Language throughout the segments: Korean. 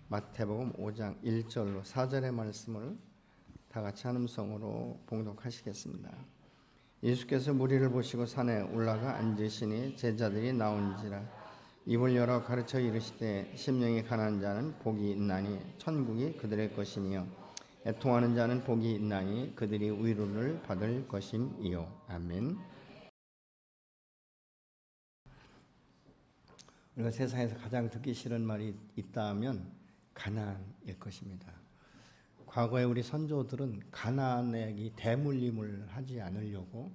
마태복음 5장 1절로 4절의 말씀을 다 같이 한 음성으로 봉독하시겠습니다. 예수께서 무리를 보시고 산에 올라가 앉으시니 제자들이 나온지라 입을 열어 가르쳐 이르시되 심령이 가난한 자는 복이 있나니 천국이 그들의 것이니요 애통하는 자는 복이 있나니 그들이 위로를 받을 것임이요. 아멘. 우리가 세상에서 가장 듣기 싫은 말이 있다면 가난일 것입니다. 과거에 우리 선조들은 가난의 대물림을 하지 않으려고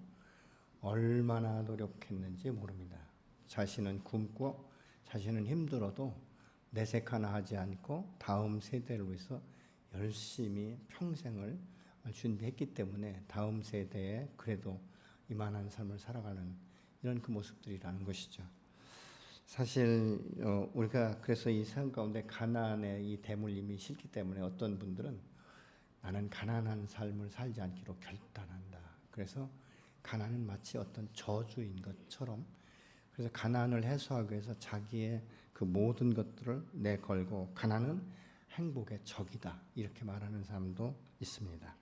얼마나 노력했는지 모릅니다. 자신은 굶고 자신은 힘들어도 내색 하나 하지 않고 다음 세대를 위해서 열심히 평생을 준비했기 때문에 다음 세대에 그래도 이만한 삶을 살아가는 이런 그 모습들이라는 것이죠. 사실 우리가 그래서 이 삶 가운데 가난의 이 대물림이 싫기 때문에 어떤 분들은 나는 가난한 삶을 살지 않기로 결단한다. 그래서 가난은 마치 어떤 저주인 것처럼 그래서 가난을 해소하기 위해서 자기의 그 모든 것들을 내걸고 가난은 행복의 적이다. 이렇게 말하는 사람도 있습니다.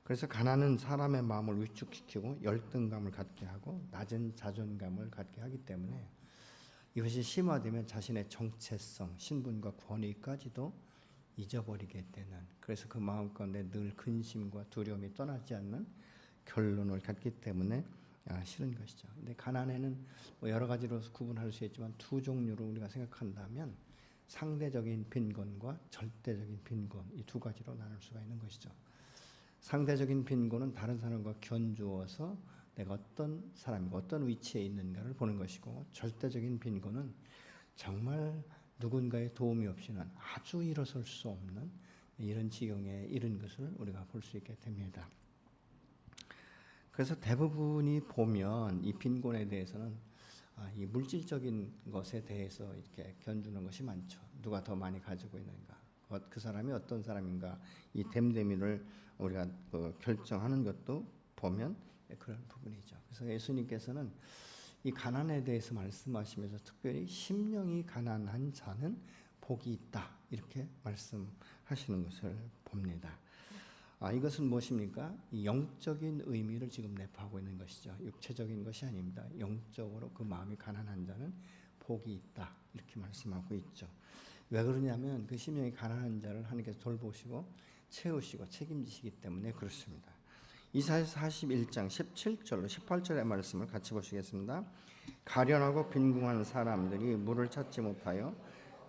그래서 가난은 사람의 마음을 위축시키고 열등감을 갖게 하고 낮은 자존감을 갖게 하기 때문에 이것이 심화되면 자신의 정체성, 신분과 권위까지도 잊어버리게 되는 그래서 그 마음 가운데 늘 근심과 두려움이 떠나지 않는 결론을 갖기 때문에 싫은 것이죠. 근데 가난에는 여러 가지로 구분할 수 있지만 두 종류로 우리가 생각한다면 상대적인 빈곤과 절대적인 빈곤 이 두 가지로 나눌 수가 있는 것이죠. 상대적인 빈곤은 다른 사람과 견주어서 내가 어떤 사람이고 어떤 위치에 있는가를 보는 것이고 절대적인 빈곤은 정말 누군가의 도움이 없이는 아주 일어설 수 없는 이런 지경에 이른 것을 우리가 볼 수 있게 됩니다. 그래서 대부분이 보면 이 빈곤에 대해서는 이 물질적인 것에 대해서 이렇게 견주는 것이 많죠. 누가 더 많이 가지고 있는가, 그 사람이 어떤 사람인가 이 됨됨이를 우리가 결정하는 것도 보면 그런 부분이죠. 그래서 예수님께서는 이 가난에 대해서 말씀하시면서 특별히 심령이 가난한 자는 복이 있다 이렇게 말씀하시는 것을 봅니다. 이것은 무엇입니까? 이 영적인 의미를 지금 내포하고 있는 것이죠. 육체적인 것이 아닙니다. 영적으로 그 마음이 가난한 자는 복이 있다 이렇게 말씀하고 있죠. 왜 그러냐면 그 심령이 가난한 자를 하나님께서 돌보시고 채우시고 책임지시기 때문에 그렇습니다. 이사야서 41장 17절로 18절의 말씀을 같이 보시겠습니다. 가련하고 빈궁한 사람들이 물을 찾지 못하여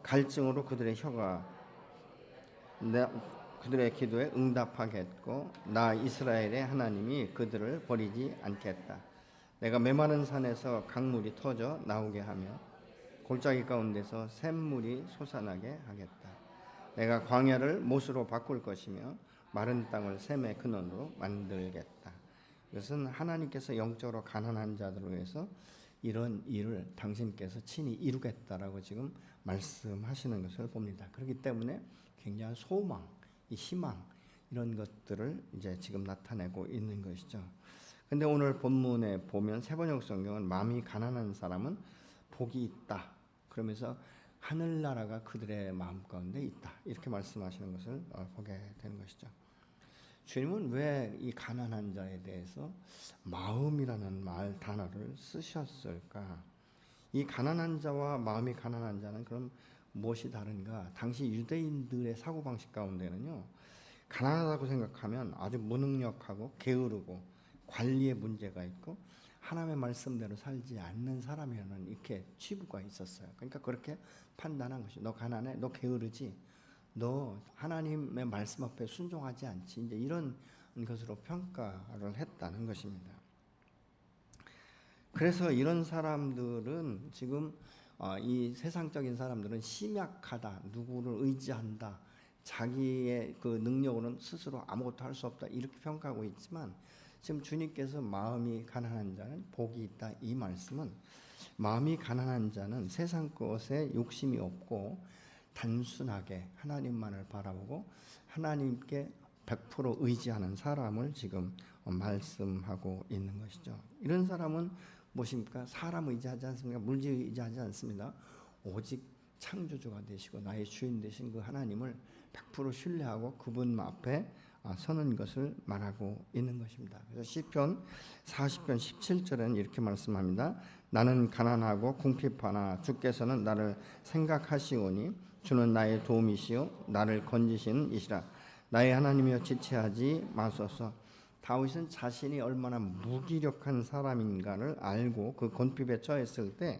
갈증으로 그들의 혀가 그들의 기도에 응답하겠고 나 이스라엘의 하나님이 그들을 버리지 않겠다. 내가 메마른 산에서 강물이 터져 나오게 하며 골짜기 가운데서 샘물이 솟아나게 하겠다. 내가 광야를 못으로 바꿀 것이며 마른 땅을 샘의 근원으로 만들겠다. 이것은 하나님께서 영적으로 가난한 자들을 위해서 이런 일을 당신께서 친히 이루겠다라고 지금 말씀하시는 것을 봅니다. 그렇기 때문에 굉장한 소망, 이 희망 이런 것들을 이제 지금 나타내고 있는 것이죠. 근데 오늘 본문에 보면 세번역 성경은 마음이 가난한 사람은 복이 있다. 그러면서 하늘나라가 그들의 마음 가운데 있다. 이렇게 말씀하시는 것을 보게 되는 것이죠. 주님은 왜 이 가난한 자에 대해서 마음이라는 단어를 쓰셨을까? 이 가난한 자와 마음이 가난한 자는 그럼 무엇이 다른가? 당시 유대인들의 사고방식 가운데는요. 가난하다고 생각하면 아주 무능력하고 게으르고 관리에 문제가 있고 하나님의 말씀대로 살지 않는 사람이라는 이렇게 치부가 있었어요. 그러니까 그렇게 판단한 것이 너 가난해? 너 게으르지? 너 하나님의 말씀 앞에 순종하지 않지? 이제 이런 것으로 평가를 했다는 것입니다. 그래서 이런 사람들은 지금 이 세상적인 사람들은 심약하다, 누구를 의지한다, 자기의 그 능력으로는 스스로 아무것도 할 수 없다 이렇게 평가하고 있지만 지금 주님께서 마음이 가난한 자는 복이 있다 이 말씀은 마음이 가난한 자는 세상 것에 욕심이 없고 단순하게 하나님만을 바라보고 하나님께 100% 의지하는 사람을 지금 말씀하고 있는 것이죠. 이런 사람은 무엇입니까? 사람 의지하지 않습니까? 물질 의지하지 않습니다. 오직 창조주가 되시고 나의 주인 되신 그 하나님을 100% 신뢰하고 그분 앞에 서는 것을 말하고 있는 것입니다. 그래서 시편 40편 17절에는 이렇게 말씀합니다. 나는 가난하고 궁핍하나 주께서는 나를 생각하시오니 주는 나의 도움이시요 나를 건지시는 이시라. 나의 하나님이여 지체하지 마소서. 다윗은 자신이 얼마나 무기력한 사람인가를 알고 그 곤핍에 처했을 때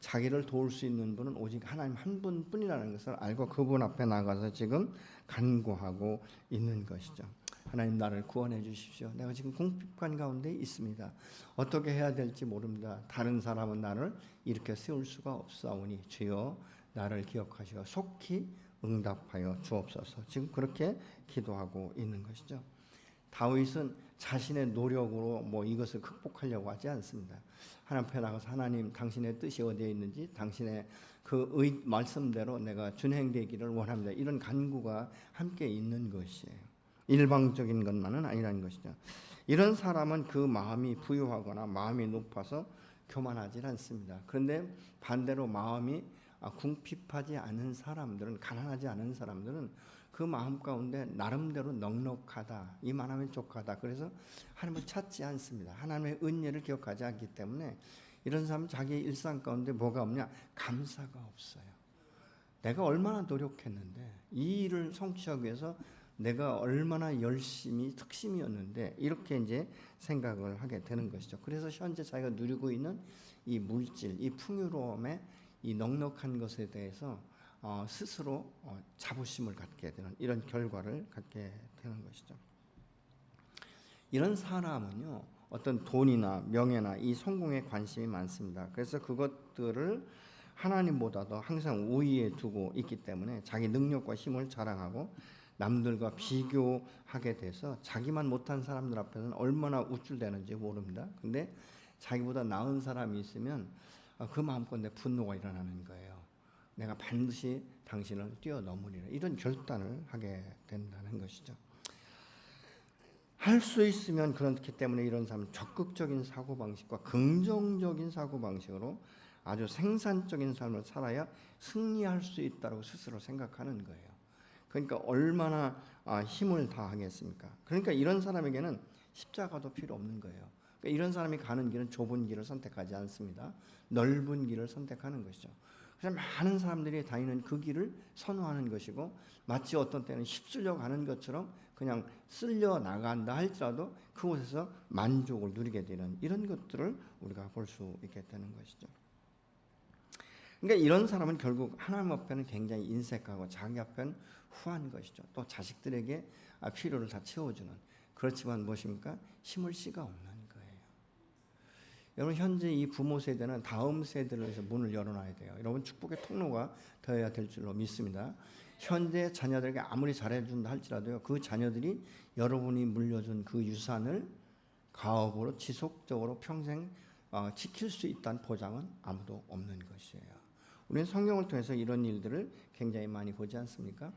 자기를 도울 수 있는 분은 오직 하나님 한 분뿐이라는 것을 알고 그분 앞에 나가서 지금 간구하고 있는 것이죠. 하나님 나를 구원해 주십시오. 내가 지금 궁핍한 가운데 있습니다. 어떻게 해야 될지 모릅니다. 다른 사람은 나를 이렇게 세울 수가 없사오니 주여 나를 기억하시어 속히 응답하여 주옵소서. 지금 그렇게 기도하고 있는 것이죠. 다윗은 자신의 노력으로 이것을 극복하려고 하지 않습니다. 하나님 앞에 나가서 하나님 당신의 뜻이 어디에 있는지 당신의 그 말씀대로 내가 준행되기를 원합니다. 이런 간구가 함께 있는 것이에요. 일방적인 것만은 아니라는 것이죠. 이런 사람은 그 마음이 부유하거나 마음이 높아서 교만하지 않습니다. 그런데 반대로 마음이 궁핍하지 않은 사람들은, 가난하지 않은 사람들은 그 마음 가운데 나름대로 넉넉하다, 이만하면 족하다. 그래서 하나님을 찾지 않습니다. 하나님의 은혜를 기억하지 않기 때문에 이런 사람은 자기의 일상 가운데 뭐가 없냐? 감사가 없어요. 내가 얼마나 노력했는데, 이 일을 성취하기 위해서 내가 얼마나 열심히 특심이었는데, 이렇게 이제 생각을 하게 되는 것이죠. 그래서 현재 자기가 누리고 있는 이 물질, 이 풍요로움의 이 넉넉한 것에 대해서 스스로 자부심을 갖게 되는 이런 결과를 갖게 되는 것이죠. 이런 사람은요, 어떤 돈이나 명예나 이 성공에 관심이 많습니다. 그래서 그것들을 하나님보다도 항상 우위에 두고 있기 때문에 자기 능력과 힘을 자랑하고 남들과 비교하게 돼서 자기만 못한 사람들 앞에서는 얼마나 우쭐대는지 모릅니다. 근데 자기보다 나은 사람이 있으면 그 마음껏 분노가 일어나는 거예요. 내가 반드시 당신을 뛰어넘으리라, 이런 결단을 하게 된다는 것이죠. 할 수 있으면 그렇기 때문에 이런 사람은 적극적인 사고방식과 긍정적인 사고방식으로 아주 생산적인 삶을 살아야 승리할 수 있다고 스스로 생각하는 거예요. 그러니까 얼마나 힘을 다하겠습니까? 그러니까 이런 사람에게는 십자가도 필요 없는 거예요. 그러니까 이런 사람이 가는 길은 좁은 길을 선택하지 않습니다. 넓은 길을 선택하는 것이죠. 그래서 많은 사람들이 다니는 그 길을 선호하는 것이고, 마치 어떤 때는 휩쓸려 가는 것처럼 그냥 쓸려 나간다 할지라도 그곳에서 만족을 누리게 되는 이런 것들을 우리가 볼 수 있게 되는 것이죠. 그러니까 이런 사람은 결국 하나님 앞에는 굉장히 인색하고 자기 앞에는 후한 것이죠. 또 자식들에게 필요를 다 채워주는, 그렇지만 무엇입니까? 힘을 씨가 없는 거예요. 여러분, 현재 이 부모 세대는 다음 세대를 위해서 문을 열어놔야 돼요. 여러분, 축복의 통로가 되어야 될 줄로 믿습니다. 현재 자녀들에게 아무리 잘해준다 할지라도요, 그 자녀들이 여러분이 물려준 그 유산을 가업으로 지속적으로 평생 지킬 수 있다는 보장은 아무도 없는 것이에요. 우리는 성경을 통해서 이런 일들을 굉장히 많이 보지 않습니까?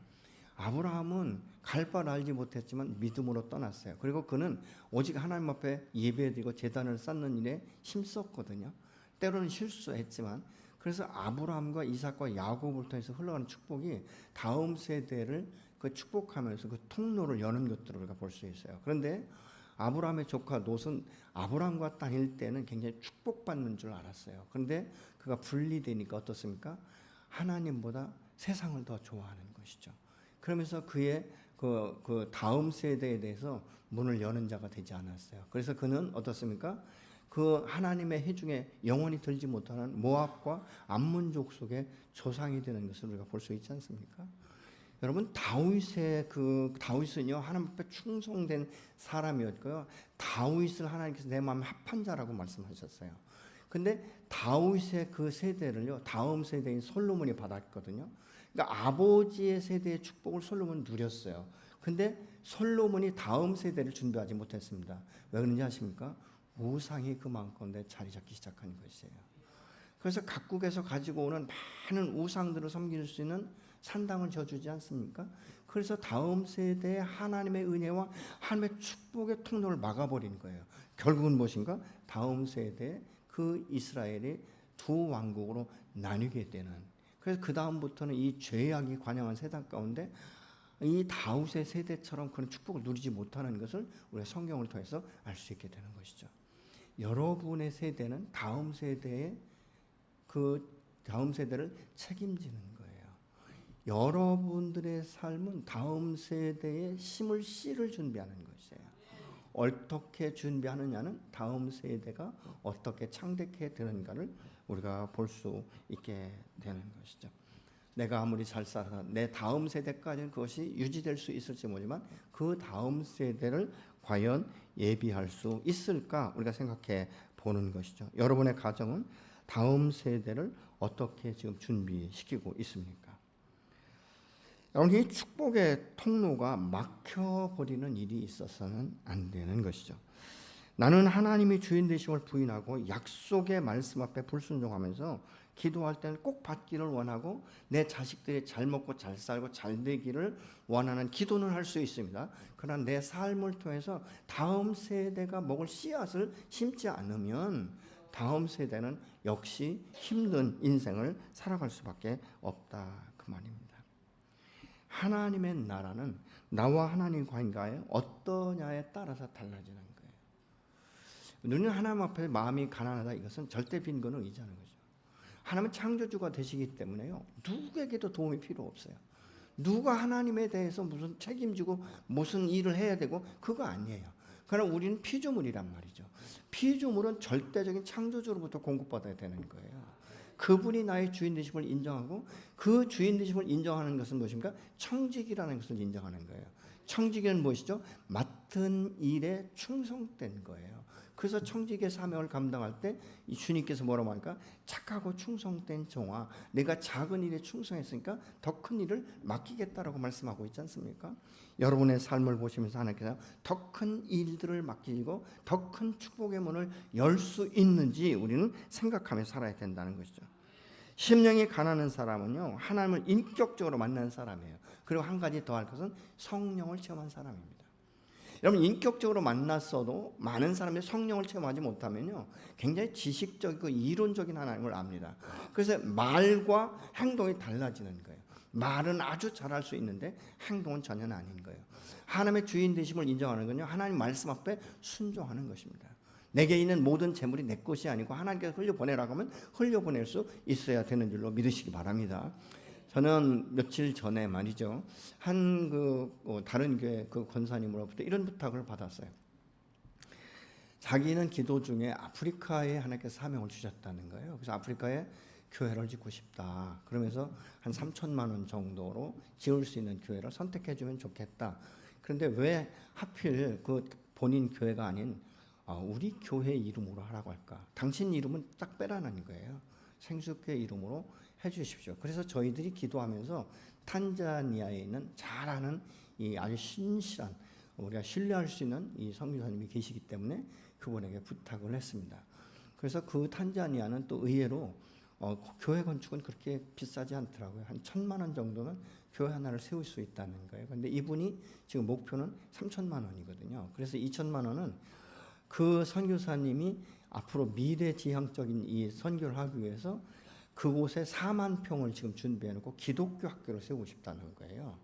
아브라함은 갈 바를 알지 못했지만 믿음으로 떠났어요. 그리고 그는 오직 하나님 앞에 예배드리고 제단을 쌓는 일에 힘썼거든요. 때로는 실수했지만, 그래서 아브라함과 이삭과 야곱을 통해서 흘러가는 축복이 다음 세대를 그 축복하면서 그 통로를 여는 것들을 우리가 볼 수 있어요. 그런데 아브라함의 조카 롯은 아브라함과 다닐 때는 굉장히 축복받는 줄 알았어요. 그런데 그가 분리되니까 어떻습니까? 하나님보다 세상을 더 좋아하는 것이죠. 그러면서 그의 그 다음 세대에 대해서 문을 여는 자가 되지 않았어요. 그래서 그는 어떻습니까? 그 하나님의 해중에 영원히 들지 못하는 모압과 암몬족 속의 조상이 되는 것을 우리가 볼 수 있지 않습니까? 여러분, 다윗은요, 하나님 앞에 충성된 사람이었고요. 다윗을 하나님께서 내 마음에 합한 자라고 말씀하셨어요. 근데 다윗의 그 세대를요, 다음 세대인 솔로몬이 받았거든요. 그러니까 아버지의 세대의 축복을 솔로몬은 누렸어요. 근데 솔로몬이 다음 세대를 준비하지 못했습니다. 왜 그런지 아십니까? 우상이 그 마음 가운데 자리 잡기 시작한 것이에요. 그래서 각국에서 가지고 오는 많은 우상들을 섬길 수 있는 산당을 져주지 않습니까? 그래서 다음 세대에 하나님의 은혜와 하나님의 축복의 통로를 막아버린 거예요. 결국은 무엇인가? 다음 세대에 그 이스라엘이 두 왕국으로 나뉘게 되는 그래서 그 다음부터는 이 죄악이 관영한 세상 가운데 이 다윗의 세대처럼 그런 축복을 누리지 못하는 것을 우리가 성경을 통해서 알 수 있게 되는 것이죠. 여러분의 세대는 다음 세대의 그 다음 세대를 책임지는 거예요. 여러분들의 삶은 다음 세대에 심을 씨를 준비하는 것이에요. 어떻게 준비하느냐는 다음 세대가 어떻게 창대케 되는가를 우리가 볼 수 있게 되는 것이죠. 내가 아무리 잘 살아서 내 다음 세대까지는 그것이 유지될 수 있을지 모르지만 그 다음 세대를 과연 예비할 수 있을까 우리가 생각해 보는 것이죠. 여러분의 가정은 다음 세대를 어떻게 지금 준비시키고 있습니까? 여러분, 이 축복의 통로가 막혀버리는 일이 있어서는 안 되는 것이죠. 나는 하나님이 주인 되심을 부인하고 약속의 말씀 앞에 불순종하면서 기도할 때는 꼭 받기를 원하고 내 자식들이 잘 먹고 잘 살고 잘 되기를 원하는 기도는 할 수 있습니다. 그러나 내 삶을 통해서 다음 세대가 먹을 씨앗을 심지 않으면 다음 세대는 역시 힘든 인생을 살아갈 수밖에 없다 그 말입니다. 하나님의 나라는 나와 하나님 관계가 어떠냐에 따라서 달라지는 거예요. 너는 하나님 앞에 마음이 가난하다 이것은 절대 빈곤을 의지하는 거죠. 하나님은 창조주가 되시기 때문에요. 누구에게도 도움이 필요 없어요. 누가 하나님에 대해서 무슨 책임지고 무슨 일을 해야 되고 그거 아니에요. 그러나 우리는 피조물이란 말이죠. 피조물은 절대적인 창조주로부터 공급받아야 되는 거예요. 그분이 나의 주인 되심을 인정하고 그 주인 되심을 인정하는 것은 무엇입니까? 청직이라는 것을 인정하는 거예요. 청직은 무엇이죠? 맡은 일에 충성된 거예요. 그래서 청직의 사명을 감당할 때 이 주님께서 뭐라고 하니까 착하고 충성된 종아, 내가 작은 일에 충성했으니까 더 큰 일을 맡기겠다라고 말씀하고 있지 않습니까? 여러분의 삶을 보시면서 하나님께서 더 큰 일들을 맡기고 더 큰 축복의 문을 열 수 있는지 우리는 생각하며 살아야 된다는 것이죠. 심령이 가난한 사람은요, 하나님을 인격적으로 만난 사람이에요. 그리고 한 가지 더 할 것은 성령을 체험한 사람입니다. 여러분, 인격적으로 만났어도 많은 사람이 성령을 체험하지 못하면요, 굉장히 지식적이고 이론적인 하나님을 압니다. 그래서 말과 행동이 달라지는 거예요. 말은 아주 잘할 수 있는데 행동은 전혀 아닌 거예요. 하나님의 주인 되심을 인정하는 건요, 하나님 말씀 앞에 순종하는 것입니다. 내게 있는 모든 재물이 내 것이 아니고 하나님께서 흘려보내라고 하면 흘려보낼 수 있어야 되는 줄로 믿으시기 바랍니다. 저는 며칠 전에 말이죠, 한 다른 교회 그 권사님으로부터 이런 부탁을 받았어요. 자기는 기도 중에 아프리카에 하나님께서 사명을 주셨다는 거예요. 그래서 아프리카에 교회를 짓고 싶다. 그러면서 한 3천만 원 정도로 지을 수 있는 교회를 선택해 주면 좋겠다. 그런데 왜 하필 그 본인 교회가 아닌 우리 교회 이름으로 하라고 할까? 당신 이름은 딱 빼라는 거예요. 생수교회 이름으로 해주십시오. 그래서 저희들이 기도하면서 탄자니아에 있는 잘 아는 이 아주 신실한, 우리가 신뢰할 수 있는 이 선교사님이 계시기 때문에 그분에게 부탁을 했습니다. 그래서 그 탄자니아는 또 의외로 교회 건축은 그렇게 비싸지 않더라고요. 한 1,000만 원 정도면 교회 하나를 세울 수 있다는 거예요. 그런데 이분이 지금 목표는 3천만 원이거든요. 그래서 2천만 원은 그 선교사님이 앞으로 미래지향적인 이 선교를 하기 위해서 그곳에 4만 평을 지금 준비해놓고 기독교 학교를 세우고 싶다는 거예요.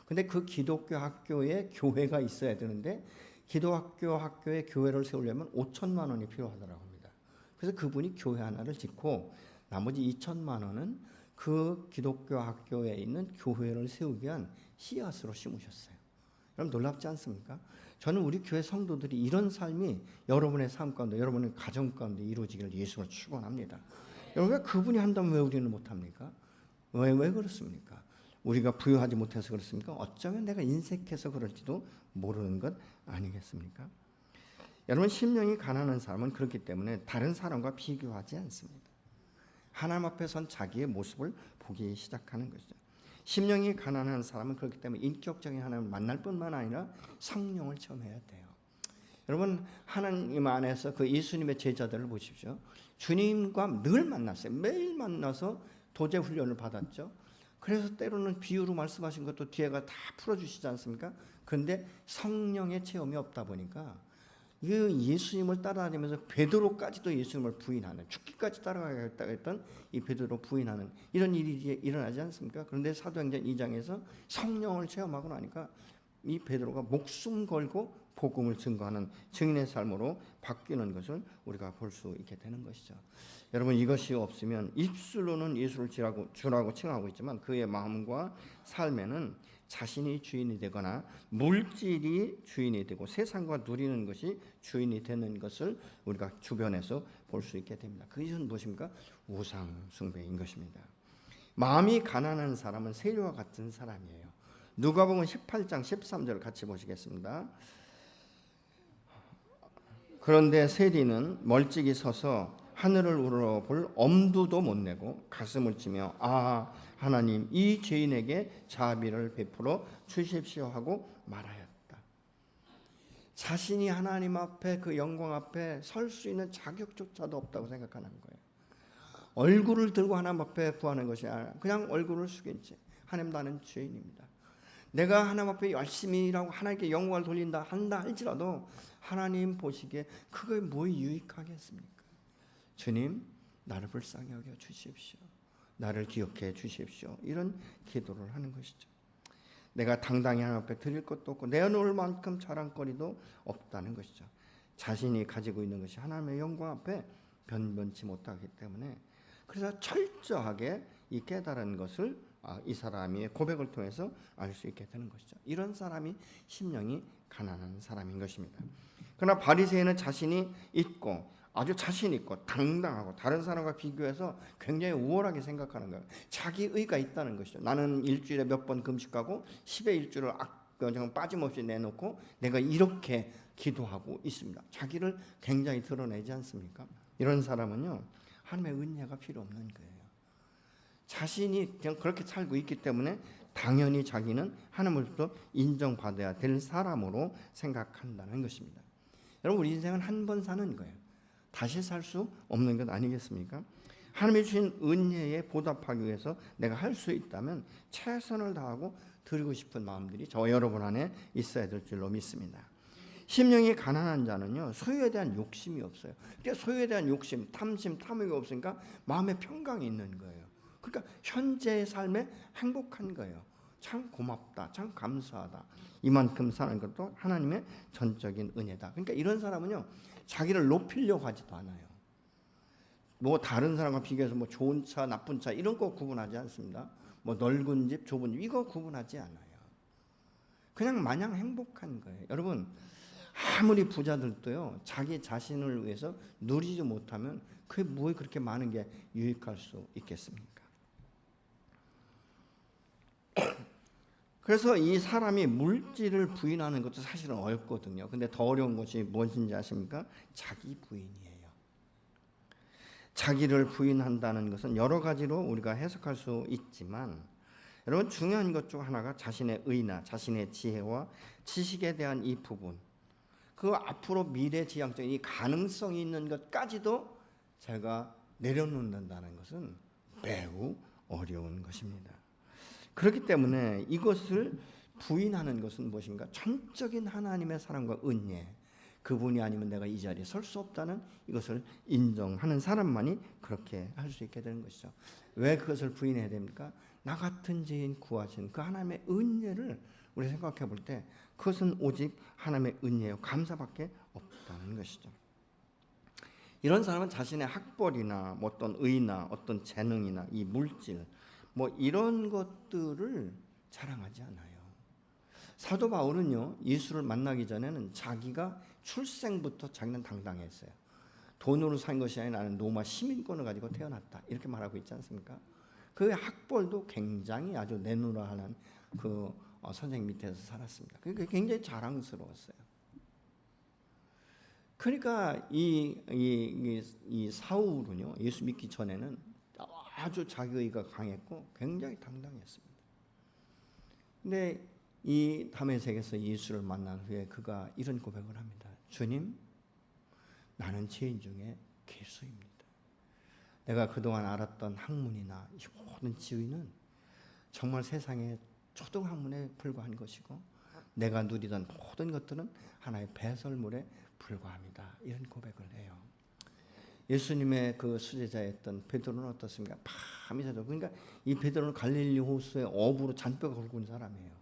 근데 그 기독교 학교에 교회가 있어야 되는데 기독교 학교에 교회를 세우려면 5천만 원이 필요하더라고 합니다. 그래서 그분이 교회 하나를 짓고 나머지 2천만 원은 그 기독교 학교에 있는 교회를 세우기 위한 씨앗으로 심으셨어요. 여러분 놀랍지 않습니까? 저는 우리 교회 성도들이 이런 삶이 여러분의 삶 가운데, 여러분의 가정 가운데 이루어지기를 예수로 축원합니다. 여러분, 그분이 한다면 왜 우리는 못합니까? 왜 그렇습니까? 우리가 부유하지 못해서 그렇습니까? 어쩌면 내가 인색해서 그럴지도 모르는 것 아니겠습니까? 여러분, 심령이 가난한 사람은 그렇기 때문에 다른 사람과 비교하지 않습니다. 하나님 앞에 선 자기의 모습을 보기 시작하는 것이죠. 심령이 가난한 사람은 그렇기 때문에 인격적인 하나님을 만날 뿐만 아니라 성령을 체험해야 돼요. 여러분, 하나님 안에서 그 예수님의 제자들을 보십시오. 주님과 늘 만났어요. 매일 만나서 도제 훈련을 받았죠. 그래서 때로는 비유로 말씀하신 것도 뒤에가 다 풀어주시지 않습니까? 그런데 성령의 체험이 없다 보니까 그 예수님을 따라다니면서 베드로까지도 예수님을 부인하는, 죽기까지 따라가겠다고 했던 이 베드로 부인하는 이런 일이 일어나지 않습니까? 그런데 사도행전 2장에서 성령을 체험하고 나니까 이 베드로가 목숨 걸고 복음을 증거하는 증인의 삶으로 바뀌는 것을 우리가 볼 수 있게 되는 것이죠. 여러분, 이것이 없으면 입술로는 예수를 주라고 칭하고 있지만 그의 마음과 삶에는 자신이 주인이 되거나 물질이 주인이 되고 세상과 누리는 것이 주인이 되는 것을 우리가 주변에서 볼 수 있게 됩니다. 그것은 무엇입니까? 우상 숭배인 것입니다. 마음이 가난한 사람은 세리와 같은 사람이에요. 누가복음 18장 13절 같이 보시겠습니다. 그런데 세리는 멀찍이 서서 하늘을 우러볼 엄두도 못 내고 가슴을 치며 아 하나님 이 죄인에게 자비를 베풀어 주십시오 하고 말하였다. 자신이 하나님 앞에 그 영광 앞에 설 수 있는 자격조차도 없다고 생각하는 거예요. 얼굴을 들고 하나님 앞에 구하는 것이 아니라 그냥 얼굴을 숙인 채 하나님 나는 죄인입니다. 내가 하나님 앞에 열심히 일하고 하나님께 영광을 돌린다 한다 할지라도 하나님 보시기에 그게 뭐 유익하겠습니까? 주님 나를 불쌍히 여겨 주십시오. 나를 기억해 주십시오. 이런 기도를 하는 것이죠. 내가 당당히 하나님 앞에 드릴 것도 없고 내어놓을 만큼 자랑거리도 없다는 것이죠. 자신이 가지고 있는 것이 하나님의 영광 앞에 변변치 못하기 때문에 그래서 철저하게 이 깨달은 것을 이 사람이 고백을 통해서 알 수 있게 되는 것이죠. 이런 사람이 심령이 가난한 사람인 것입니다. 그러나 바리새인은 자신이 있고 아주 자신 있고 당당하고 다른 사람과 비교해서 굉장히 우월하게 생각하는 거예요. 자기 의가 있다는 것이죠. 나는 일주일에 몇 번 금식하고 10의 1주를 빠짐없이 내놓고 내가 이렇게 기도하고 있습니다. 자기를 굉장히 드러내지 않습니까? 이런 사람은요 하나님의 은혜가 필요 없는 거예요. 자신이 그냥 그렇게 살고 있기 때문에 당연히 자기는 하나님으로부터 인정받아야 될 사람으로 생각한다는 것입니다. 여러분, 우리 인생은 한 번 사는 거예요. 다시 살 수 없는 것 아니겠습니까? 하나님이 주신 은혜에 보답하기 위해서 내가 할 수 있다면 최선을 다하고 드리고 싶은 마음들이 저 여러분 안에 있어야 될 줄로 믿습니다. 심령이 가난한 자는요 소유에 대한 욕심이 없어요. 그러니까 소유에 대한 욕심, 탐심, 탐욕이 없으니까 마음의 평강이 있는 거예요. 그러니까 현재의 삶에 행복한 거예요. 참 고맙다, 참 감사하다. 이만큼 사는 것도 하나님의 전적인 은혜다. 그러니까 이런 사람은요 자기를 높이려고 하지도 않아요. 뭐 다른 사람과 비교해서 뭐 좋은 차, 나쁜 차 이런 거 구분하지 않습니다. 뭐 넓은 집, 좁은 집 이거 구분하지 않아요. 그냥 마냥 행복한 거예요. 여러분, 아무리 부자들도요 자기 자신을 위해서 누리지 못하면 그게 뭐 그렇게 많은 게 유익할 수 있겠습니까? 그래서 이 사람이 물질을 부인하는 것도 사실은 어렵거든요. 근데 더 어려운 것이 무엇인지 아십니까? 자기 부인이에요. 자기를 부인한다는 것은 여러 가지로 우리가 해석할 수 있지만 여러분 중요한 것 중 하나가 자신의 의나 자신의 지혜와 지식에 대한 이 부분, 그 앞으로 미래지향적인 이 가능성이 있는 것까지도 제가 내려놓는다는 것은 매우 어려운 것입니다. 그렇기 때문에 이것을 부인하는 것은 무엇인가? 전적인 하나님의 사랑과 은혜, 그분이 아니면 내가 이 자리에 설 수 없다는 이것을 인정하는 사람만이 그렇게 할 수 있게 되는 것이죠. 왜 그것을 부인해야 됩니까? 나 같은 죄인 구하신 그 하나님의 은혜를 우리 생각해 볼 때 그것은 오직 하나님의 은혜요 감사밖에 없다는 것이죠. 이런 사람은 자신의 학벌이나 뭐 어떤 의나 어떤 재능이나 이 물질 뭐 이런 것들을 자랑하지 않아요. 사도 바울은요 예수를 만나기 전에는 자기가 출생부터 자기는 당당했어요. 돈으로 산 것이 아니라 나는 로마 시민권을 가지고 태어났다 이렇게 말하고 있지 않습니까? 그 학벌도 굉장히 아주 내놓으라 하는 그 선생님 밑에서 살았습니다. 그게 굉장히 자랑스러웠어요. 그러니까 이 사울은요 예수 믿기 전에는 아주 자기의가 강했고 굉장히 당당했습니다. 근데 이 다메섹에서 예수를 만난 후에 그가 이런 고백을 합니다. 주님, 나는 죄인 중에 괴수입니다. 내가 그동안 알았던 학문이나 이 모든 지위는 정말 세상의 초등학문에 불과한 것이고 내가 누리던 모든 것들은 하나의 배설물에 불과합니다. 이런 고백을 해요. 예수님의 그 수제자였던 베드로는 어떻습니까? 밤이 새도. 그러니까 이 베드로는 갈릴리 호수에 어부로 잔뼈가 굵은 사람이에요.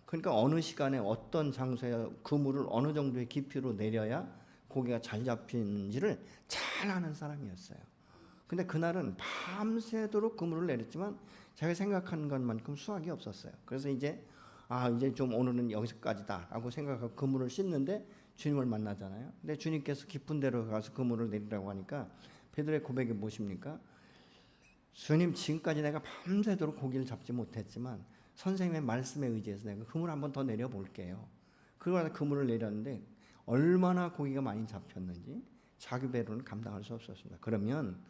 그러니까 어느 시간에 어떤 장소에 그물을 어느 정도의 깊이로 내려야 고기가 잘 잡히는지를 잘 아는 사람이었어요. 근데 그날은 밤새도록 그물을 내렸지만 자기가 생각한 것만큼 수확이 없었어요. 그래서 이제 좀 오늘은 여기서까지다라고 생각하고 그물을 씻는데 주님을 만나잖아요. 근데 주님께서 깊은 데로 가서 그물을 내리라고 하니까 베드로의 고백이 무엇입니까? 주님, 지금까지 내가 밤새도록 고기를 잡지 못했지만 선생님의 말씀에 의지해서 내가 그물 한번 더 내려볼게요. 그러고 그물을 내렸는데 얼마나 고기가 많이 잡혔는지 자기 배로는 감당할 수 없었습니다. 그러면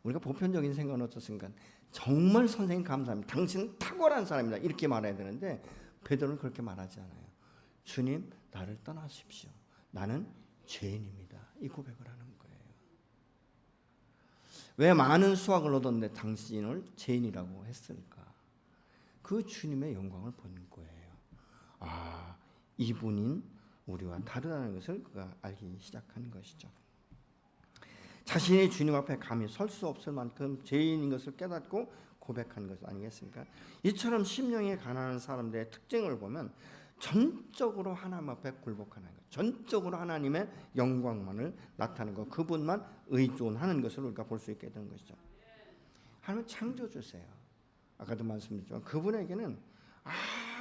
우리가 보편적인 생각은 어떻습니까? 정말 선생님 감사합니다. 당신은 탁월한 사람이다. 이렇게 말해야 되는데 베드로는 그렇게 말하지 않아요. 주님, 나를 떠나십시오. 나는 죄인입니다. 이 고백을 하는 거예요. 왜 많은 수확을 얻었는데 당신을 죄인이라고 했을까? 그 주님의 영광을 본 거예요. 이분인 우리와 다르다는 것을 그가 알기 시작한 것이죠. 자신이 주님 앞에 감히 설 수 없을 만큼 죄인인 것을 깨닫고 고백한 것 아니겠습니까? 이처럼 심령이 가난한 사람들의 특징을 보면 전적으로 하나님 앞에 굴복하는 것, 전적으로 하나님의 영광만을 나타내는 것, 그분만 의존하는 것을 우리가 볼 수 있게 되는 것이죠. 하나님은 창조주세요. 아까도 말씀드렸지만 그분에게는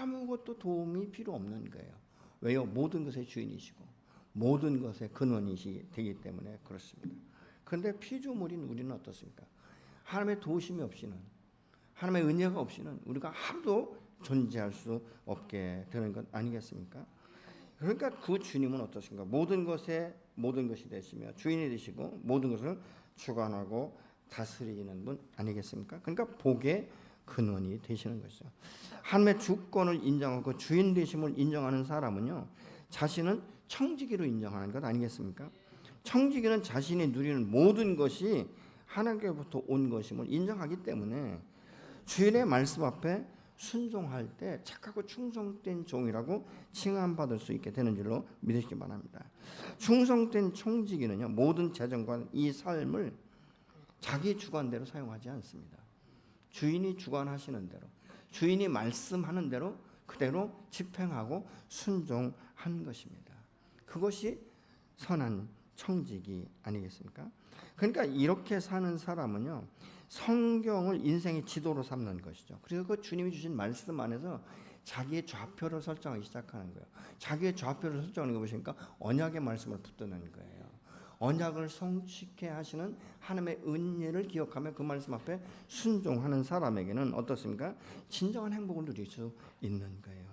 아무것도 도움이 필요 없는 거예요. 왜요? 모든 것의 주인이시고 모든 것의 근원이시 되기 때문에 그렇습니다. 그런데 피조물인 우리는 어떻습니까? 하나님의 도우심이 없이는, 하나님의 은혜가 없이는 우리가 하루도 존재할 수 없게 되는 것 아니겠습니까? 그러니까 그 주님은 어떠신가? 모든 것이 되시며 주인이 되시고 모든 것을 주관하고 다스리는 분 아니겠습니까? 그러니까 복의 근원이 되시는 것이죠. 하나님의 주권을 인정하고 주인 되심을 인정하는 사람은요, 자신은 청지기로 인정하는 것 아니겠습니까? 청지기는 자신이 누리는 모든 것이 하나님께로부터 온 것임을 인정하기 때문에 주인의 말씀 앞에 순종할 때 착하고 충성된 종이라고 칭함받을 수 있게 되는 줄로 믿으시기 바랍니다. 충성된 청지기는요, 모든 재정과 이 삶을 자기 주관대로 사용하지 않습니다. 주인이 주관하시는 대로, 주인이 말씀하는 대로 그대로 집행하고 순종한 것입니다. 그것이 선한 청지기 아니겠습니까? 그러니까 이렇게 사는 사람은요, 성경을 인생의 지도로 삼는 것이죠. 그래서 그 주님이 주신 말씀 안에서 자기의 좌표를 설정하기 시작하는 거예요. 자기의 좌표를 설정하는 거 보시니까 언약의 말씀을 붙드는 거예요. 언약을 성취케 하시는 하나님의 은혜를 기억하며 그 말씀 앞에 순종하는 사람에게는 어떻습니까? 진정한 행복을 누릴 수 있는 거예요.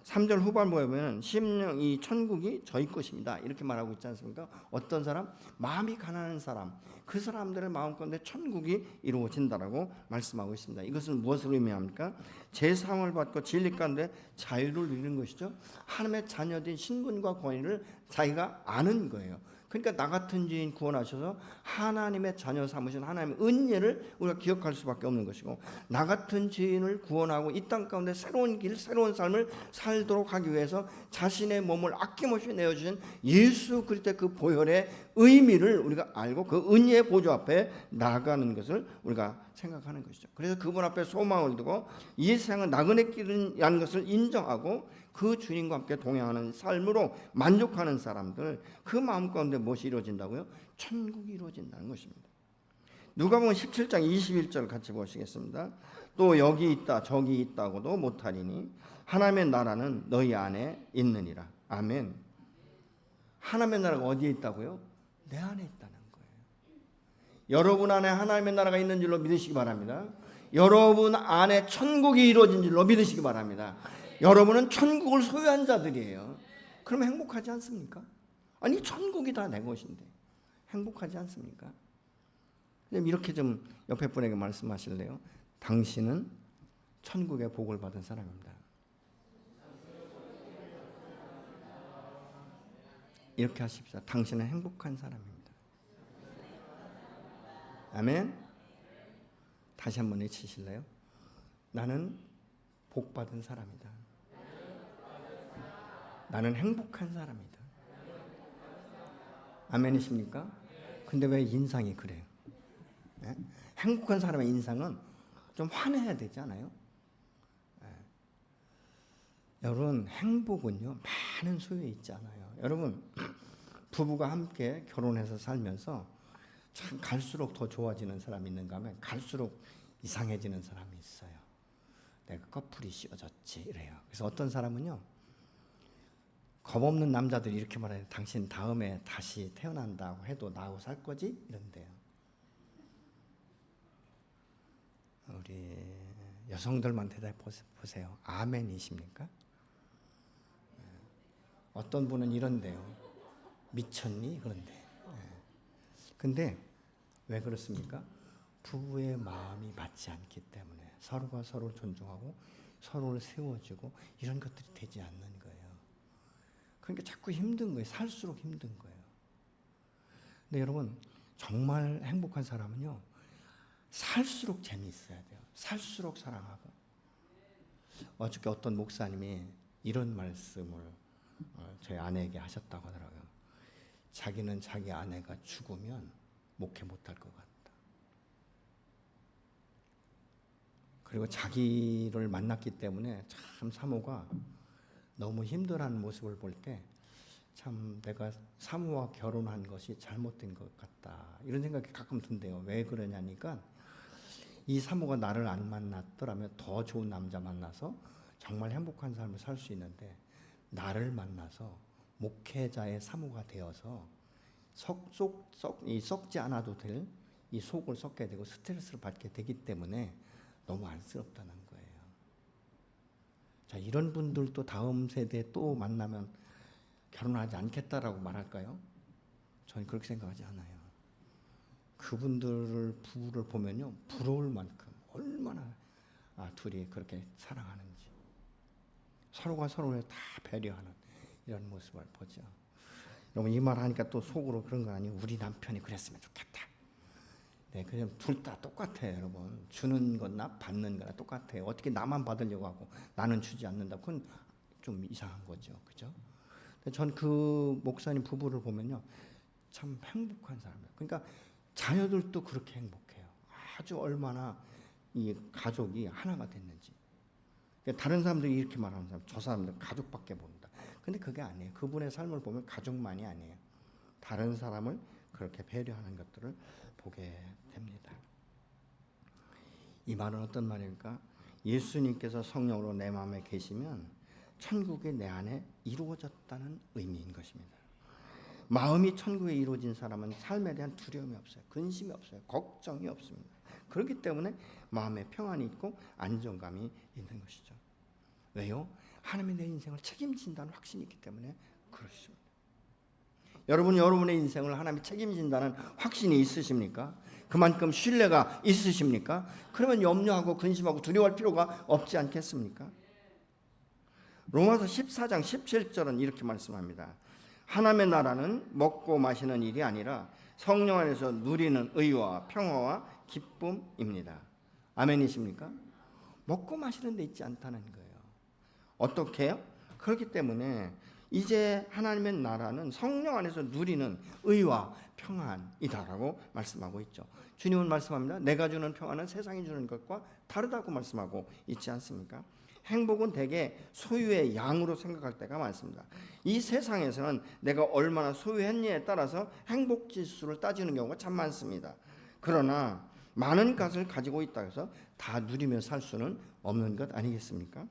3절 후반부에 보면 심령 이 천국이 저희 것입니다. 이렇게 말하고 있지 않습니까? 어떤 사람? 마음이 가난한 사람. 그 사람들의 마음 가운데 천국이 이루어진다라고 말씀하고 있습니다. 이것은 무엇을 의미합니까? 제사함을 받고 진리 가운데 자유를 누리는 것이죠. 하나님의 자녀된 신분과 권위를 자기가 아는 거예요. 그러니까 나 같은 죄인 구원하셔서 하나님의 자녀 삼으신 하나님의 은혜를 우리가 기억할 수밖에 없는 것이고, 나 같은 죄인을 구원하고 이 땅 가운데 새로운 길, 새로운 삶을 살도록 하기 위해서 자신의 몸을 아낌없이 내어주신 예수 그리스도의 그 보혈의 의미를 우리가 알고 그 은혜의 보좌 앞에 나아가는 것을 우리가 생각하는 것이죠. 그래서 그분 앞에 소망을 두고 이 세상은 나그네 길이라는 것을 인정하고 그 주님과 함께 동행하는 삶으로 만족하는 사람들, 그 마음 가운데 무엇이 이루어진다고요? 천국이 이루어진다는 것입니다. 누가복음 17장 21절 같이 보시겠습니다. 또 여기 있다 저기 있다고도 못하리니 하나님의 나라는 너희 안에 있느니라. 아멘. 하나님의 나라가 어디에 있다고요? 내 안에 있다는 거예요. 여러분 안에 하나님의 나라가 있는 줄로 믿으시기 바랍니다. 여러분 안에 천국이 이루어진 줄로 믿으시기 바랍니다. 여러분은 천국을 소유한 자들이에요. 그러면 행복하지 않습니까? 아니, 천국이 다 내 것인데 행복하지 않습니까? 이렇게 좀 옆에 분에게 말씀하실래요? 당신은 천국의 복을 받은 사람입니다. 이렇게 하십시오. 당신은 행복한 사람입니다. 아멘. 다시 한번 외치실래요? 나는 복 받은 사람이다. 나는 행복한 사람이다. 아멘이십니까? 근데 왜 인상이 그래요? 예? 행복한 사람의 인상은 좀 환해야 되지 않아요? 예. 여러분, 행복은요 많은 소유에 있지 않아요. 여러분, 부부가 함께 결혼해서 살면서 참 갈수록 더 좋아지는 사람이 있는가 하면 갈수록 이상해지는 사람이 있어요. 내가 커플이 씌워졌지 이래요. 그래서 어떤 사람은요, 겁없는 남자들이 이렇게 말해요. 당신 다음에 다시 태어난다고 해도 나하고 살 거지? 이런데요. 우리 여성들만 대답해 보세요. 아멘이십니까? 어떤 분은 이런데요. 미쳤니? 그런데. 근데 왜 그렇습니까? 부부의 마음이 맞지 않기 때문에 서로가 서로를 존중하고 서로를 세워주고 이런 것들이 되지 않는 거예요. 그러니까 자꾸 힘든 거예요. 살수록 힘든 거예요. 근데 여러분, 정말 행복한 사람은요, 살수록 재미있어야 돼요. 살수록 사랑하고. 어저께 어떤 목사님이 이런 말씀을 저희 아내에게 하셨다고 하더라고요. 자기는 자기 아내가 죽으면 목회 못할 것 같다. 그리고 자기를 만났기 때문에 참 사모가 너무 힘들어하는 모습을 볼 때 참 내가 사모와 결혼한 것이 잘못된 것 같다. 이런 생각이 가끔 든대요. 왜 그러냐니까 이 사모가 나를 안 만났더라면 더 좋은 남자 만나서 정말 행복한 삶을 살 수 있는데 나를 만나서 목회자의 사모가 되어서 썩지 않아도 될 이 속을 썩게 되고 스트레스를 받게 되기 때문에 너무 안쓰럽다는 거예요. 자, 이런 분들도 다음 세대에 또 만나면 결혼하지 않겠다라고 말할까요? 저는 그렇게 생각하지 않아요. 그분들을 부부를 보면요, 부러울 만큼 얼마나 둘이 그렇게 사랑하는지, 서로가 서로를 다 배려하는 이런 모습을 보죠. 여러분, 이 말 하니까 또 속으로 그런 거 아니에요? 우리 남편이 그랬으면 좋겠다. 네, 그냥 둘 다 똑같아요, 여러분. 주는 거나 받는 거나 똑같아요. 어떻게 나만 받으려고 하고 나는 주지 않는다? 그건 좀 이상한 거죠, 그죠? 전 그 목사님 부부를 보면요, 참 행복한 사람이에요. 그러니까 자녀들도 그렇게 행복해요. 아주 얼마나 이 가족이 하나가 됐는지. 다른 사람들이 이렇게 말하는 사람, 저 사람들 가족밖에 모른다. 근데 그게 아니에요. 그분의 삶을 보면 가족만이 아니에요. 다른 사람을 그렇게 배려하는 것들을 보게 됩니다. 이 말은 어떤 말입니까? 예수님께서 성령으로 내 마음에 계시면 천국이 내 안에 이루어졌다는 의미인 것입니다. 마음이 천국에 이루어진 사람은 삶에 대한 두려움이 없어요. 근심이 없어요. 걱정이 없습니다. 그렇기 때문에 마음에 평안이 있고 안정감이 있는 것이죠. 왜요? 하나님이 내 인생을 책임진다는 확신이 있기 때문에 그렇습니다. 여러분, 여러분의 인생을 하나님이 책임진다는 확신이 있으십니까? 그만큼 신뢰가 있으십니까? 그러면 염려하고 근심하고 두려워할 필요가 없지 않겠습니까? 로마서 14장 17절은 이렇게 말씀합니다. 하나님의 나라는 먹고 마시는 일이 아니라 성령 안에서 누리는 의와 평화와 기쁨입니다. 아멘이십니까? 먹고 마시는 데 있지 않다는 거예요. 어떻게 해요? 그렇기 때문에 이제 하나님의 나라는 성령 안에서 누리는 의와 평안이다라고 말씀하고 있죠. 주님은 말씀합니다. 내가 주는 평안은 세상이 주는 것과 다르다고 말씀하고 있지 않습니까? 행복은 대개 소유의 양으로 생각할 때가 많습니다. 이 세상에서는 내가 얼마나 소유했느냐에 따라서 행복 지수를 따지는 경우가 참 많습니다. 그러나 많은 것을 가지고 있다고 해서 다 누리며 살 수는 없는 것 아니겠습니까?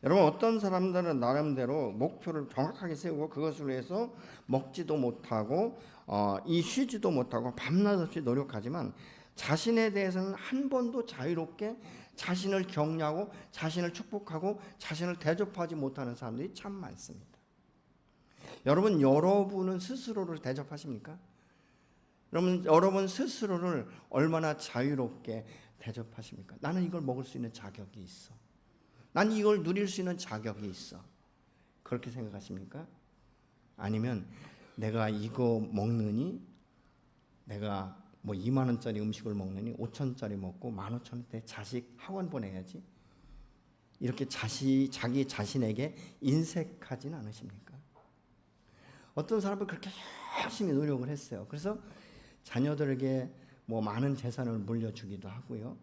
여러분, 어떤 사람들은 나름대로 목표를 정확하게 세우고 그것을 위해서 먹지도 못하고 쉬지도 못하고 밤낮 없이 노력하지만 자신에 대해서는 한 번도 자유롭게 자신을 격려하고 자신을 축복하고 자신을 대접하지 못하는 사람들이 참 많습니다. 여러분은 스스로를 대접하십니까? 여러분 스스로를 얼마나 자유롭게 대접하십니까? 나는 이걸 먹을 수 있는 자격이 있어. 난 이걸 누릴 수 있는 자격이 있어. 그렇게 생각하십니까? 아니면 내가 이거 먹느니, 내가 뭐 2만 원짜리 음식을 먹느니 5천짜리 먹고 15,000원대 자식 학원 보내야지. 이렇게 자기 자신에게 인색하진 않으십니까? 어떤 사람은 그렇게 열심히 노력을 했어요. 그래서 자녀들에게 뭐 많은 재산을 물려주기도 하고요.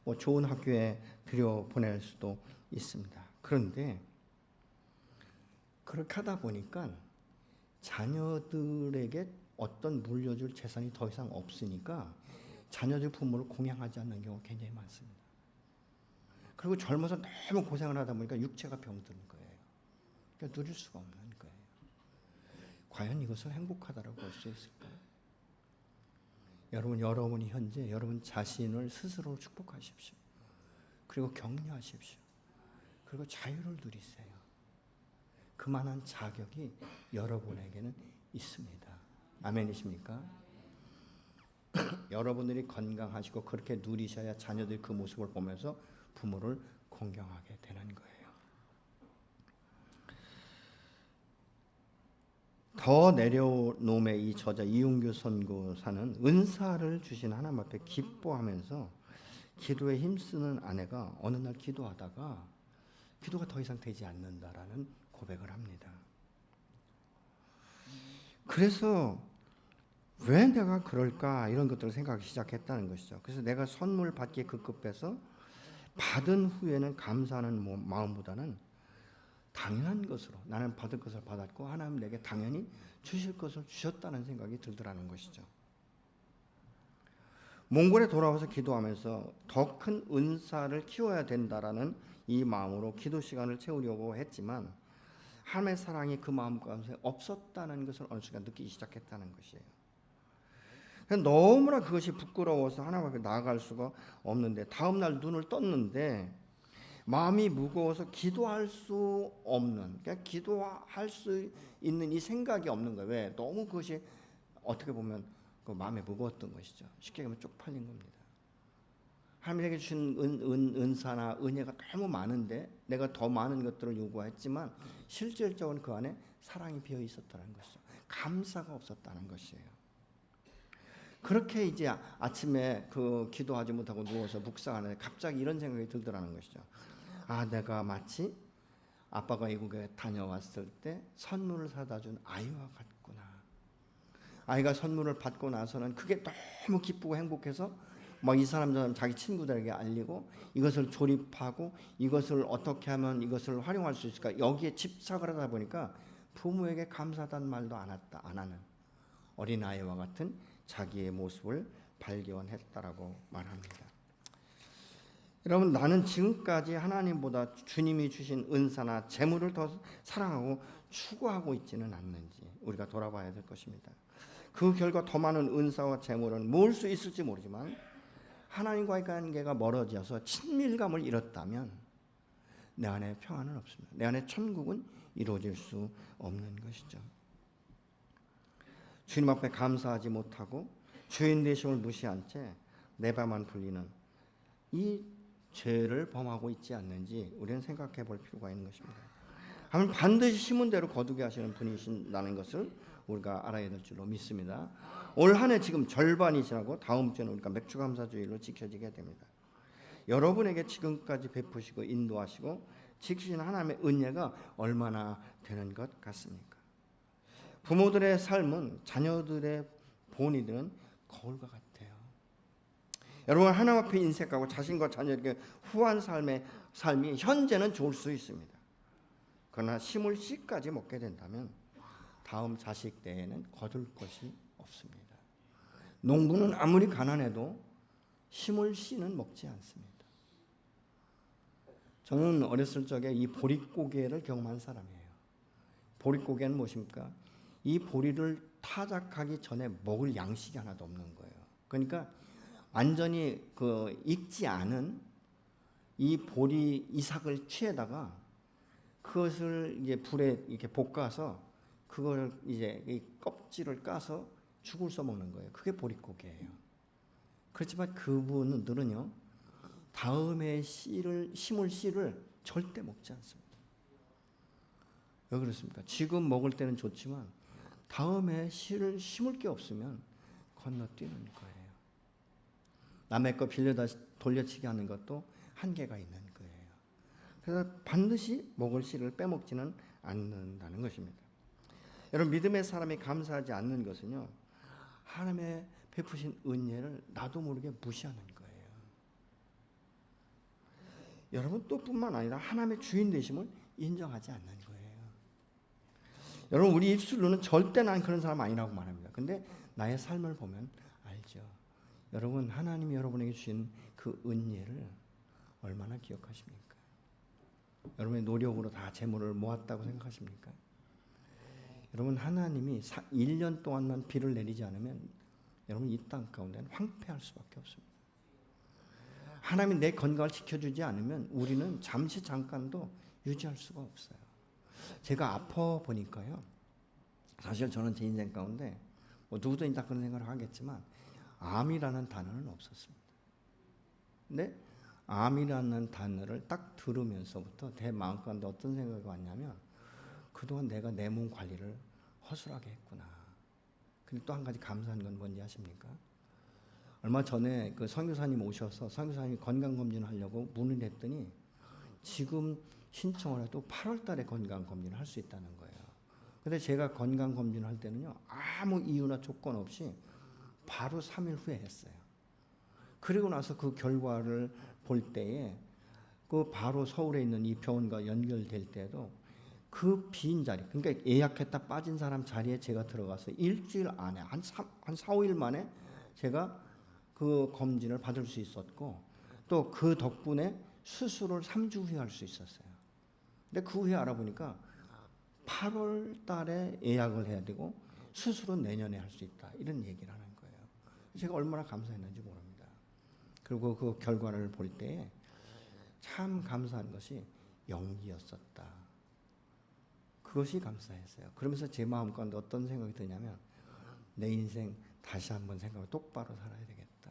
뭐 좋은 학교에 들여보낼 수도 있습니다. 그런데 그렇게 하다 보니까 자녀들에게 어떤 물려줄 재산이 더 이상 없으니까 자녀들 부모를 공양하지 않는 경우가 굉장히 많습니다. 그리고 젊어서 너무 고생을 하다 보니까 육체가 병드는 거예요. 그러니까 누릴 수가 없는 거예요. 과연 이것을 행복하다라고 볼 수 있을까요? 여러분이 현재 여러분 자신을 스스로 축복하십시오. 그리고 격려하십시오. 그리고 자유를 누리세요. 그만한 자격이 여러분에게는 있습니다. 아멘이십니까? 여러분들이 건강하시고 그렇게 누리셔야 자녀들이 그 모습을 보면서 부모를 공경하게 되는 거예요. 더 내려놓음의 이 저자 이용규 선교사는 은사를 주신 하나님 앞에 기뻐하면서 기도에 힘쓰는 아내가 어느 날 기도하다가 기도가 더 이상 되지 않는다라는 고백을 합니다. 그래서 왜 내가 그럴까 이런 것들을 생각하기 시작했다는 것이죠. 그래서 내가 선물 받기에 급급해서 받은 후에는 감사하는 마음보다는 당연한 것으로 나는 받을 것을 받았고 하나님 내게 당연히 주실 것을 주셨다는 생각이 들더라는 것이죠. 몽골에 돌아와서 기도하면서 더 큰 은사를 키워야 된다라는 이 마음으로 기도 시간을 채우려고 했지만 하나님의 사랑이 그 마음 가운데 없었다는 것을 어느 순간 느끼기 시작했다는 것이에요. 너무나 그것이 부끄러워서 하나님 앞에 나아갈 수가 없는데 다음 날 눈을 떴는데 마음이 무거워서 기도할 수 없는, 그러니까 기도할 수 있는 이 생각이 없는 거예요. 왜? 너무 그것이 어떻게 보면 그 마음에 무거웠던 것이죠. 쉽게 얘기하면 쪽팔린 겁니다. 하나님에게 주신 은사나 은혜가 너무 많은데 내가 더 많은 것들을 요구했지만 실질적으로 그 안에 사랑이 비어 있었다는 것이죠. 감사가 없었다는 것이에요. 그렇게 이제 아침에 그 기도하지 못하고 누워서 묵상하는데 갑자기 이런 생각이 들더라는 것이죠. 아, 내가 마치 아빠가 외국에 다녀왔을 때 선물을 사다 준 아이와 같구나. 아이가 선물을 받고 나서는 그게 너무 기쁘고 행복해서 막 이 사람 자기 친구들에게 알리고 이것을 조립하고 이것을 어떻게 하면 이것을 활용할 수 있을까 여기에 집착을 하다 보니까 부모에게 감사하다는 말도 안 하는 어린아이와 같은 자기의 모습을 발견했다라고 말합니다. 여러분, 나는 지금까지 하나님보다 주님이 주신 은사나 재물을 더 사랑하고 추구하고 있지는 않는지 우리가 돌아봐야 될 것입니다. 그 결과 더 많은 은사와 재물은 모을 수 있을지 모르지만 하나님과의 관계가 멀어져서 친밀감을 잃었다면 내 안에 평안은 없습니다. 내 안에 천국은 이루어질 수 없는 것이죠. 주님 앞에 감사하지 못하고 주인 되심을 무시한 채 내 발만 불리는 이 죄를 범하고 있지 않는지 우리는 생각해 볼 필요가 있는 것입니다. 하나님 반드시 심은 대로 거두게 하시는 분이신다는 것을 우리가 알아야 될 줄로 믿습니다. 올 한 해 지금 절반이 지나고 다음 주에는 우리가 맥주감사주일로 지켜지게 됩니다. 여러분에게 지금까지 베푸시고 인도하시고 지키신 하나님의 은혜가 얼마나 되는 것 같습니까? 부모들의 삶은 자녀들의 본이들은 거울과 같아요. 여러분 하나님 앞에 인색하고 자신과 자녀에게 후한 삶이 현재는 좋을 수 있습니다. 그러나 심을 씨까지 먹게 된다면 다음 자식 때에는 거둘 것이 없습니다. 농부는 아무리 가난해도 심을 씨는 먹지 않습니다. 저는 어렸을 적에 이 보릿고개를 경험한 사람이에요. 보릿고개는 무엇입니까? 이 보리를 타작하기 전에 먹을 양식이 하나도 없는 거예요. 그러니까 완전히 그 익지 않은 이 보리 이삭을 취해다가 그것을 이제 불에 이렇게 볶아서 그걸 이제 이 껍질을 까서 죽을 써먹는 거예요. 그게 보릿고개예요. 그렇지만 그분들은요 다음에 심을 씨를 절대 먹지 않습니다. 왜 그렇습니까? 지금 먹을 때는 좋지만 다음에 씨를 심을 게 없으면 건너뛰는 거예요. 남의 거 빌려다 돌려치기 하는 것도 한계가 있는 거예요. 그래서 반드시 먹을 씨를 빼먹지는 않는다는 것입니다. 여러분, 믿음의 사람이 감사하지 않는 것은요, 하나님의 베푸신 은혜를 나도 모르게 무시하는 거예요. 여러분, 또 뿐만 아니라 하나님의 주인 되심을 인정하지 않는 거예요. 여러분, 우리 입술로는 절대 난 그런 사람 아니라고 말합니다. 근데 나의 삶을 보면 알죠. 여러분, 하나님이 여러분에게 주신 그 은혜를 얼마나 기억하십니까? 여러분의 노력으로 다 재물을 모았다고 생각하십니까? 여러분, 하나님이 1년 동안만 비를 내리지 않으면 여러분 이 땅 가운데는 황폐할 수밖에 없습니다. 하나님이 내 건강을 지켜주지 않으면 우리는 잠깐도 유지할 수가 없어요. 제가 아파 보니까요, 사실 저는 제 인생 가운데 누구든 다 그런 생각을 하겠지만 암이라는 단어는 없었습니다. 근데 암이라는 단어를 딱 들으면서부터 내 마음 가운데 어떤 생각이 왔냐면, 그동안 내가 내 몸 관리를 허술하게 했구나. 근데 또 한 가지 감사한 건 뭔지 아십니까? 얼마 전에 그 선교사님 오셔서 선교사님이 건강검진을 하려고 문의를 했더니 지금 신청을 해도 8월 달에 건강검진을 할 수 있다는 거예요. 근데 제가 건강검진을 할 때는요, 아무 이유나 조건 없이 바로 3일 후에 했어요. 그리고 나서 그 결과를 볼 때에 그 바로 서울에 있는 이 병원과 연결될 때도 그 빈 자리, 그러니까 예약했다 빠진 사람 자리에 제가 들어가서 일주일 안에 한 4, 5일 만에 제가 그 검진을 받을 수 있었고, 또 그 덕분에 수술을 3주 후에 할 수 있었어요. 근데 그 후에 알아보니까 8월 달에 예약을 해야 되고 수술은 내년에 할 수 있다, 이런 얘기를 하는 거예요. 제가 얼마나 감사했는지 모릅니다. 그리고 그 결과를 볼 때 참 감사한 것이 연기였었다. 그것이 감사했어요. 그러면서 제 마음 가운데 어떤 생각이 드냐면, 내 인생 다시 한번 생각을 똑바로 살아야 되겠다.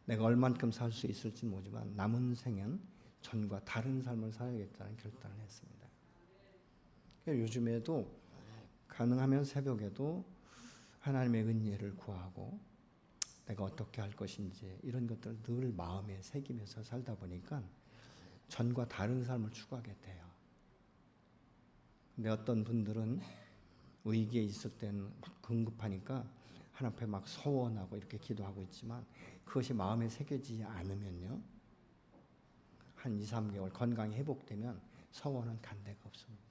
내가 얼만큼 살 수 있을지 모르지만 남은 생엔 전과 다른 삶을 살아야겠다는 결단을 했습니다. 요즘에도 가능하면 새벽에도 하나님의 은혜를 구하고 내가 어떻게 할 것인지 이런 것들을 늘 마음에 새기면서 살다 보니까 전과 다른 삶을 추구하게 돼요. 근데 어떤 분들은 위기에 있을 때는 막 긴급하니까 하나님 앞에 막 서원하고 이렇게 기도하고 있지만 그것이 마음에 새겨지지 않으면요, 한 2, 3개월 건강이 회복되면 서원은 간 데가 없습니다.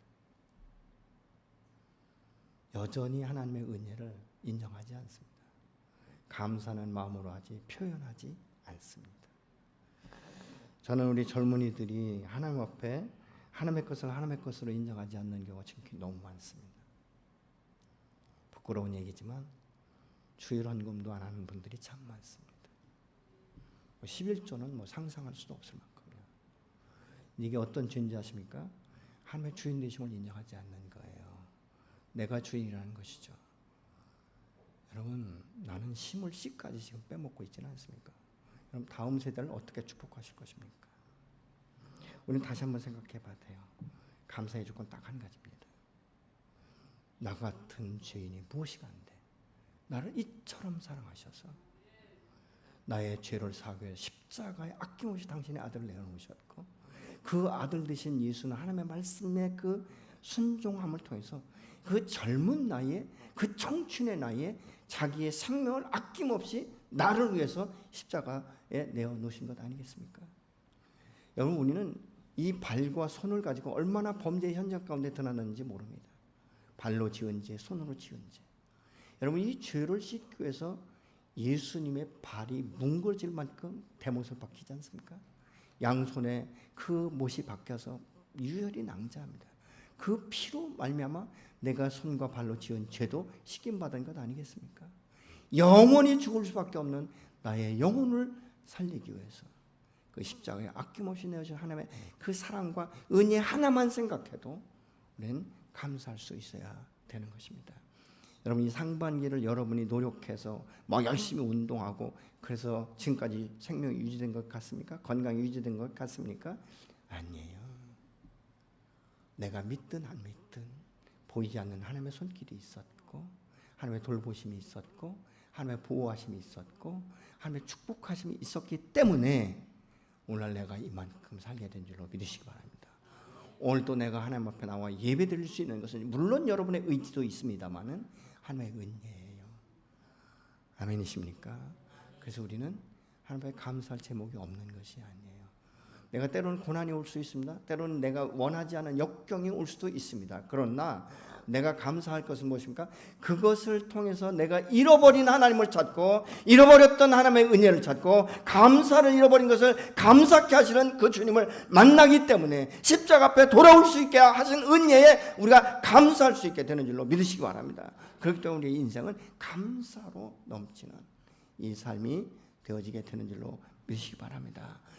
여전히 하나님의 은혜를 인정하지 않습니다. 감사하는 마음으로 하지 표현하지 않습니다. 저는 우리 젊은이들이 하나님 앞에 하나님의 것을 하나님의 것으로 인정하지 않는 경우가 지금 너무 많습니다. 부끄러운 얘기지만 주일 헌금도 안 하는 분들이 참 많습니다. 11조는 상상할 수도 없을 만큼이요. 이게 어떤 죄인지 아십니까? 하나님의 주인 되심을 인정하지 않는 거예요. 내가 주인이라는 것이죠. 여러분, 나는 심을 씨까지 지금 빼먹고 있지는 않습니까? 그럼 다음 세대를 어떻게 축복하실 것입니까? 우리는 다시 한번 생각해 봐야 돼요. 감사해 줄 건 딱 한 가지입니다. 나 같은 죄인이 무엇이 간데 나를 이처럼 사랑하셔서 나의 죄를 사하기 위해 십자가에 아낌없이 당신의 아들을 내어놓으셨고, 그 아들 되신 예수는 하나님의 말씀의 그 순종함을 통해서 그 젊은 나이에, 그 청춘의 나이에 자기의 생명을 아낌없이 나를 위해서 십자가에 내어놓으신 것 아니겠습니까? 여러분, 우리는 이 발과 손을 가지고 얼마나 범죄의 현장 가운데 드러났는지 모릅니다. 발로 지은 죄, 손으로 지은 죄. 여러분, 이 죄를 씻기 위해서 예수님의 발이 뭉그러질 만큼 대못을 박히지 않습니까? 양손에 그 못이 박혀서 유혈이 낭자합니다. 그 피로 말미암아 내가 손과 발로 지은 죄도 씻김받은 것 아니겠습니까? 영원히 죽을 수밖에 없는 나의 영혼을 살리기 위해서 그 십자가에 아낌없이 내어진 하나님의 그 사랑과 은혜 하나만 생각해도 우리는 감사할 수 있어야 되는 것입니다. 여러분, 이 상반기를 여러분이 노력해서 막 열심히 운동하고 그래서 지금까지 생명이 유지된 것 같습니까? 건강이 유지된 것 같습니까? 아니에요. 내가 믿든 안 믿든 보이지 않는 하나님의 손길이 있었고, 하나님의 돌보심이 있었고, 하나님의 보호하심이 있었고, 하나님의 축복하심이 있었기 때문에 오늘 내가 이만큼 살게 된 줄로 믿으시기 바랍니다. 오늘도 내가 하나님 앞에 나와 예배드릴 수 있는 것은 물론 여러분의 의지도 있습니다만은 하나님의 은혜예요. 아멘이십니까? 그래서 우리는 하나님 앞에 감사할 제목이 없는 것이 아니에요. 내가 때로는 고난이 올 수 있습니다. 때로는 내가 원하지 않은 역경이 올 수도 있습니다. 그러나 내가 감사할 것은 무엇입니까? 그것을 통해서 내가 잃어버린 하나님을 찾고 잃어버렸던 하나님의 은혜를 찾고 감사를 잃어버린 것을 감사케 하시는 그 주님을 만나기 때문에 십자가 앞에 돌아올 수 있게 하신 은혜에 우리가 감사할 수 있게 되는 줄로 믿으시기 바랍니다. 그렇기 때문에 우리의 인생은 감사로 넘치는 이 삶이 되어지게 되는 줄로 믿으시기 바랍니다.